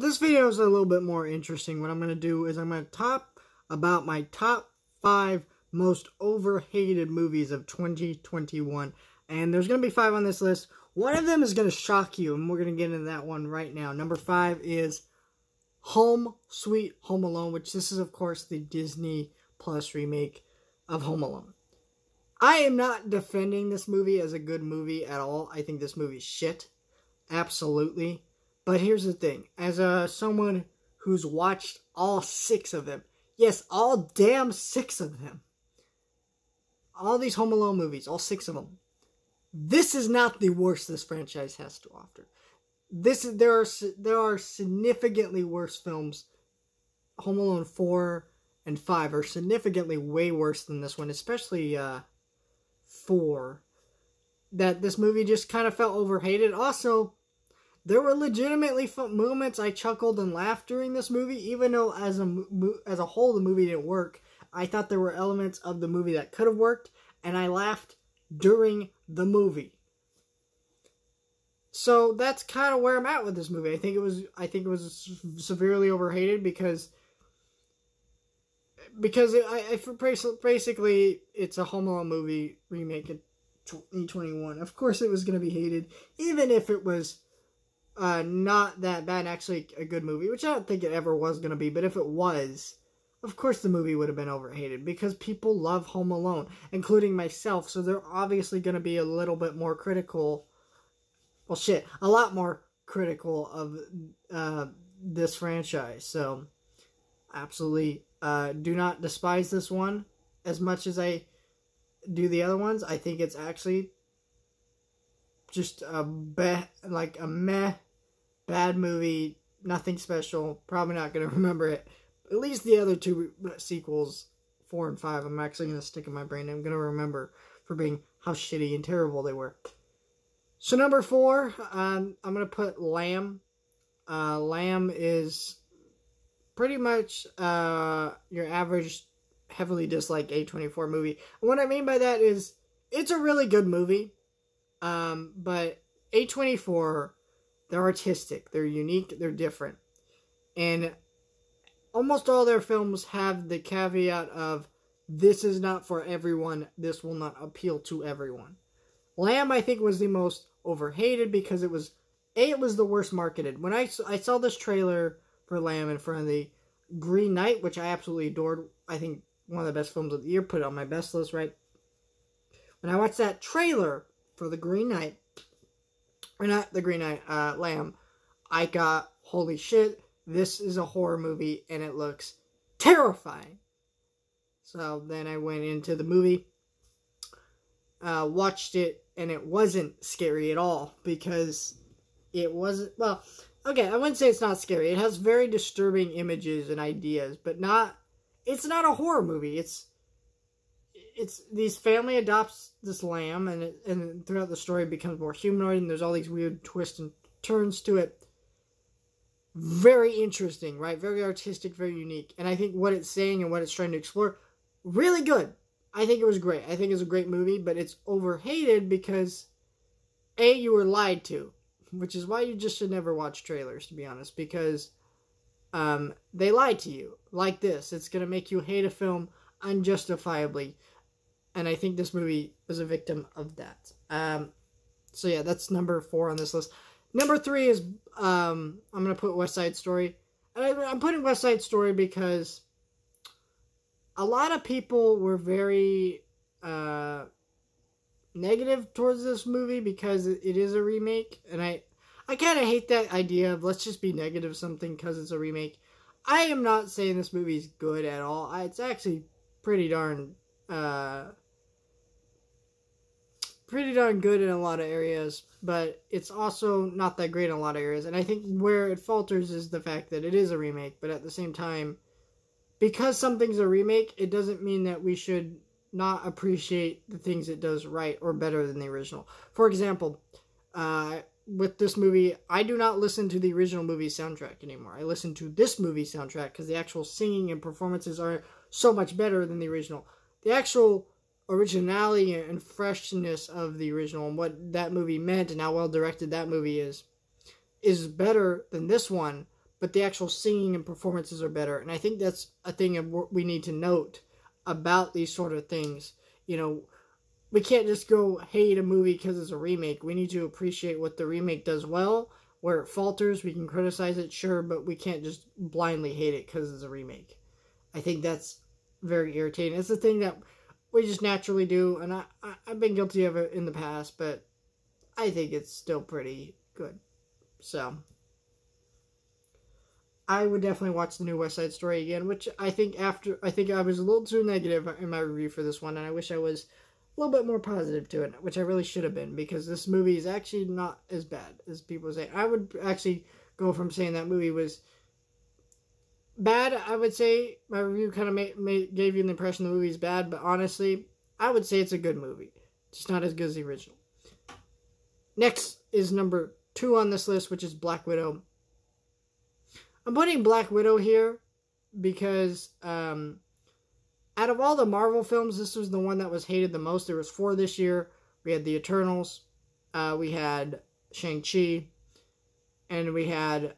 this video is a little bit more interesting. What I'm going to do is I'm going to talk about my top 5 most overhated movies of 2021. And there's going to be 5 on this list. One of them is going to shock you, and we're going to get into that one right now. Number 5 is Home Sweet Home Alone, which this is, of course, the Disney Plus remake of Home Alone. I am not defending this movie as a good movie at all. I think this movie's shit. Absolutely. But here's the thing. As someone who's watched all 6 of them. Yes, all damn 6 of them. All these Home Alone movies, all 6 of them. This is not the worst this franchise has to offer. There are significantly worse films. Home Alone 4 and 5 are significantly way worse than this one, especially 4. That this movie just kind of felt overhated. Also, there were legitimately moments I chuckled and laughed during this movie, even though as a whole the movie didn't work. I thought there were elements of the movie that could have worked, and I laughed during the movie. So that's kind of where I'm at with this movie. I think it was severely overhated because basically it's a Home Alone movie remake in 2021. Of course, it was going to be hated, even if it was not that bad. Actually, a good movie, which I don't think it ever was going to be. But if it was, of course, the movie would have been overhated because people love Home Alone, including myself. So they're obviously going to be a little bit more critical. Well, shit, a lot more critical of this franchise. So, absolutely, do not despise this one as much as I do the other ones. I think it's actually just a meh, bad movie, nothing special. Probably not going to remember it. At least the other 2 sequels, 4 and 5, I'm actually going to stick in my brain. I'm going to remember for being how shitty and terrible they were. So number 4, I'm going to put Lamb. Lamb is pretty much your average heavily disliked A24 movie. And what I mean by that is it's a really good movie. But A24, they're artistic, they're unique, they're different. And almost all their films have the caveat of, this is not for everyone, this will not appeal to everyone. Lamb, I think, was the most overhated because it was the worst marketed. When I saw this trailer for Lamb in front of the Green Knight, which I absolutely adored, I think one of the best films of the year, put it on my best list, right? When I watched that trailer for the Green Knight, or not the Green Knight, Lamb, I got, holy shit, this is a horror movie, and it looks terrifying. So then I went into the movie, watched it, and it wasn't scary at all, because it wasn't, well, okay, I wouldn't say it's not scary. It has very disturbing images and ideas, but it's not a horror movie. It's these family adopts this lamb, and throughout the story it becomes more humanoid, and there's all these weird twists and turns to it. Very interesting, right? Very artistic, very unique. And I think what it's saying and what it's trying to explore, really good. I think it was great. I think it's a great movie, but it's overhated because, A, you were lied to, which is why you just should never watch trailers, to be honest, because they lied to you. Like this. It's going to make you hate a film unjustifiably. And I think this movie was a victim of that. So yeah, that's number 4 on this list. Number 3 is, I'm going to put West Side Story. And I'm putting West Side Story because a lot of people were very negative towards this movie because it is a remake. And I kind of hate that idea of let's just be negative something because it's a remake. I am not saying this movie is good at all. It's actually pretty darn good in a lot of areas, but it's also not that great in a lot of areas. And I think where it falters is the fact that it is a remake, but at the same time, because something's a remake, it doesn't mean that we should not appreciate the things it does right or better than the original. For example, with this movie, I do not listen to the original movie soundtrack anymore. I listen to this movie soundtrack because the actual singing and performances are so much better than the original. The actual originality and freshness of the original and what that movie meant and how well directed that movie is better than this one. but the actual singing and performances are better. And I think that's a thing of what we need to note about these sort of things. You know, we can't just go hate a movie because it's a remake. We need to appreciate what the remake does well. Where it falters, we can criticize it, sure, but we can't just blindly hate it because it's a remake. I think that's very irritating. It's the thing that we just naturally do, and I've been guilty of it in the past, but I think it's still pretty good. So, I would definitely watch the new West Side Story again, which I think I was a little too negative in my review for this one, and I wish I was a little bit more positive to it, which I really should have been, because this movie is actually not as bad as people say. I would actually go from saying that movie was bad. I would say my review kind of gave you the impression the movie is bad, but honestly, I would say it's a good movie. Just not as good as the original. Next is number 2 on this list, which is Black Widow. I'm putting Black Widow here because out of all the Marvel films, this was the one that was hated the most. There was 4 this year. We had The Eternals, we had Shang Chi, and we had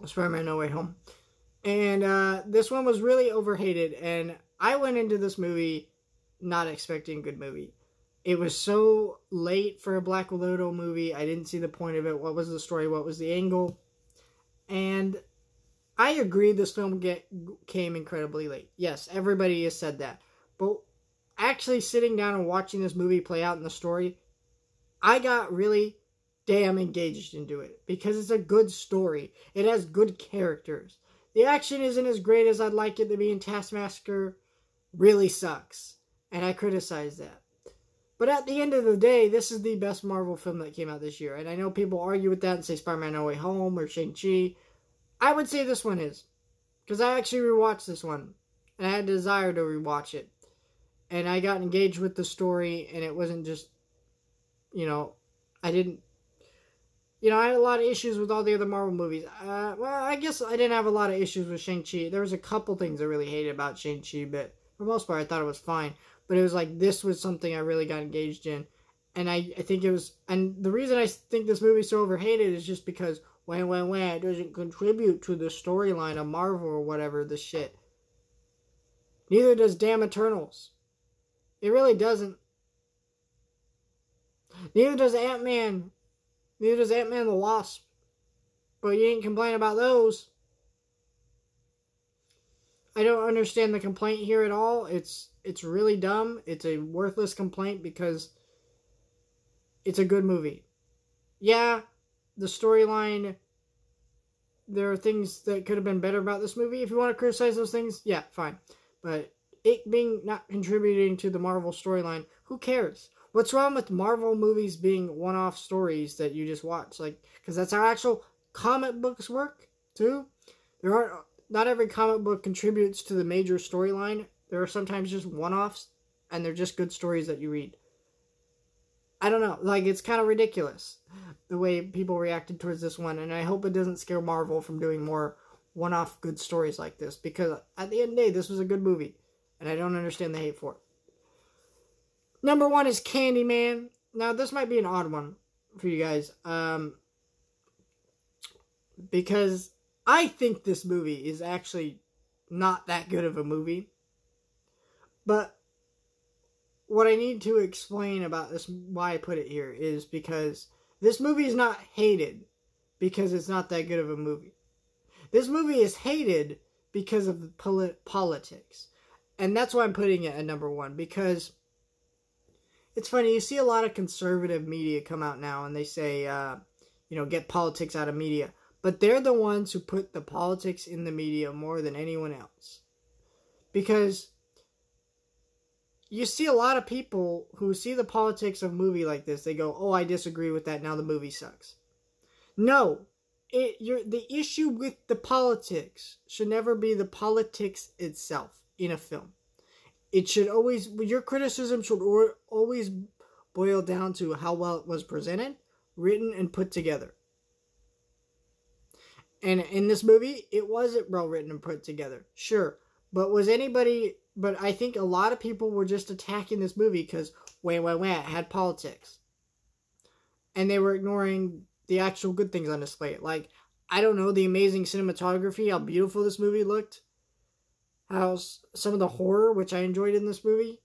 Spider-Man No Way Home. And this one was really overhated, and I went into this movie not expecting a good movie. It was so late for a Black Widow movie. I didn't see the point of it. What was the story? What was the angle? And I agree this film came incredibly late. Yes, everybody has said that. But actually sitting down and watching this movie play out in the story, I got really damn engaged into it. Because it's a good story. It has good characters. The action isn't as great as I'd like it to be, and Taskmaster really sucks. And I criticize that. But at the end of the day, this is the best Marvel film that came out this year. And I know people argue with that and say Spider-Man No Way Home or Shang-Chi. I would say this one is. Because I actually rewatched this one. And I had a desire to rewatch it. And I got engaged with the story. And it wasn't just, I had a lot of issues with all the other Marvel movies. Well, I guess I didn't have a lot of issues with Shang-Chi. There was a couple things I really hated about Shang-Chi. But for the most part, I thought it was fine. But it was like, this was something I really got engaged in. And I think it was, and the reason I think this movie is so overhated is just because, it doesn't contribute to the storyline of Marvel or whatever, the shit. Neither does damn Eternals. It really doesn't. Neither does Ant-Man. Neither does Ant-Man the Wasp. But you ain't complain about those. I don't understand the complaint here at all. It's really dumb. It's a worthless complaint because it's a good movie. Yeah, the storyline, there are things that could have been better about this movie. If you want to criticize those things, yeah, fine. But it being not contributing to the Marvel storyline, who cares? What's wrong with Marvel movies being one-off stories that you just watch? Because that's how actual comic books work, too. Not every comic book contributes to the major storyline. There are sometimes just one-offs, and they're just good stories that you read. I don't know. It's kind of ridiculous, the way people reacted towards this one, and I hope it doesn't scare Marvel from doing more one-off good stories like this, because at the end of the day, this was a good movie, and I don't understand the hate for it. Number 1 is Candyman. Now, this might be an odd one for you guys, because I think this movie is actually not that good of a movie. But what I need to explain about this, why I put it here, is because this movie is not hated because it's not that good of a movie. This movie is hated because of the politics. And that's why I'm putting it at number 1. Because it's funny, you see a lot of conservative media come out now and they say, get politics out of media. But they're the ones who put the politics in the media more than anyone else. Because you see a lot of people who see the politics of a movie like this. They go, oh, I disagree with that. Now the movie sucks. No. The issue with the politics should never be the politics itself in a film. It should always, your criticism should always boil down to how well it was presented, written, and put together. And in this movie, it wasn't well written and put together. Sure. But I think a lot of people were just attacking this movie because, it had politics. And they were ignoring the actual good things on display. Like, I don't know, the amazing cinematography, how beautiful this movie looked. How some of the horror, which I enjoyed in this movie.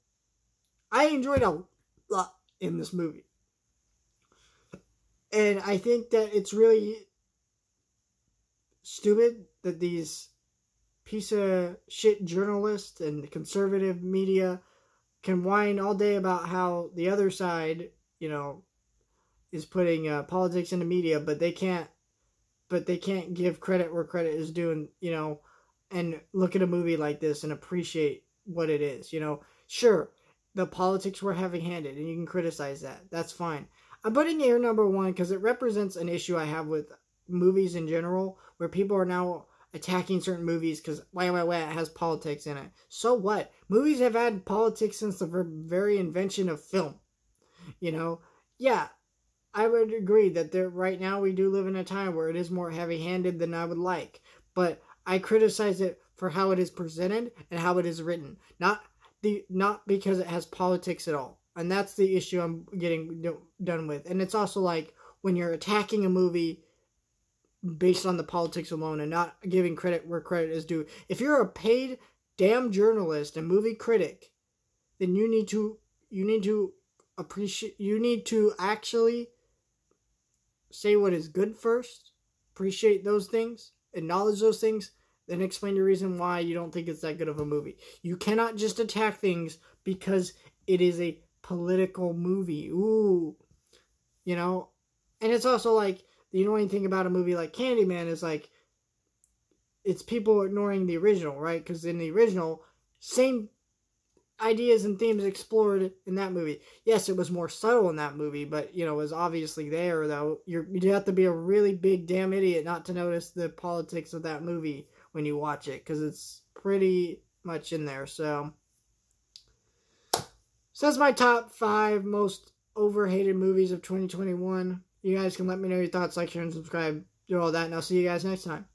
I enjoyed a lot in this movie. And I think that it's really stupid that these piece of shit journalists and conservative media can whine all day about how the other side, you know, is putting politics in the media, but they can't give credit where credit is due, you know, and look at a movie like this and appreciate what it is, you know. Sure, the politics were heavy-handed, and you can criticize that. That's fine. I'm putting it here number one because it represents an issue I have with movies in general, where people are now attacking certain movies because it has politics in it. So what? Movies have had politics since the very invention of film. You know? Yeah, I would agree that right now we do live in a time where it is more heavy-handed than I would like. But I criticize it for how it is presented and how it is written. Not because it has politics at all. And that's the issue I'm getting done with. And it's also like when you're attacking a movie based on the politics alone and not giving credit where credit is due. If you're a paid damn journalist and movie critic, then you need to actually say what is good first, appreciate those things, acknowledge those things, then explain the reason why you don't think it's that good of a movie. You cannot just attack things because it is a political movie. Ooh. You know? And it's also like, the annoying thing about a movie like Candyman is like, it's people ignoring the original, right? Because in the original, same ideas and themes explored in that movie. Yes, it was more subtle in that movie, but, you know, it was obviously there, though. You'd have to be a really big damn idiot not to notice the politics of that movie when you watch it, because it's pretty much in there. So that's my top 5 most overhated movies of 2021. You guys can let me know your thoughts, like, share, and subscribe. Do all that, and I'll see you guys next time.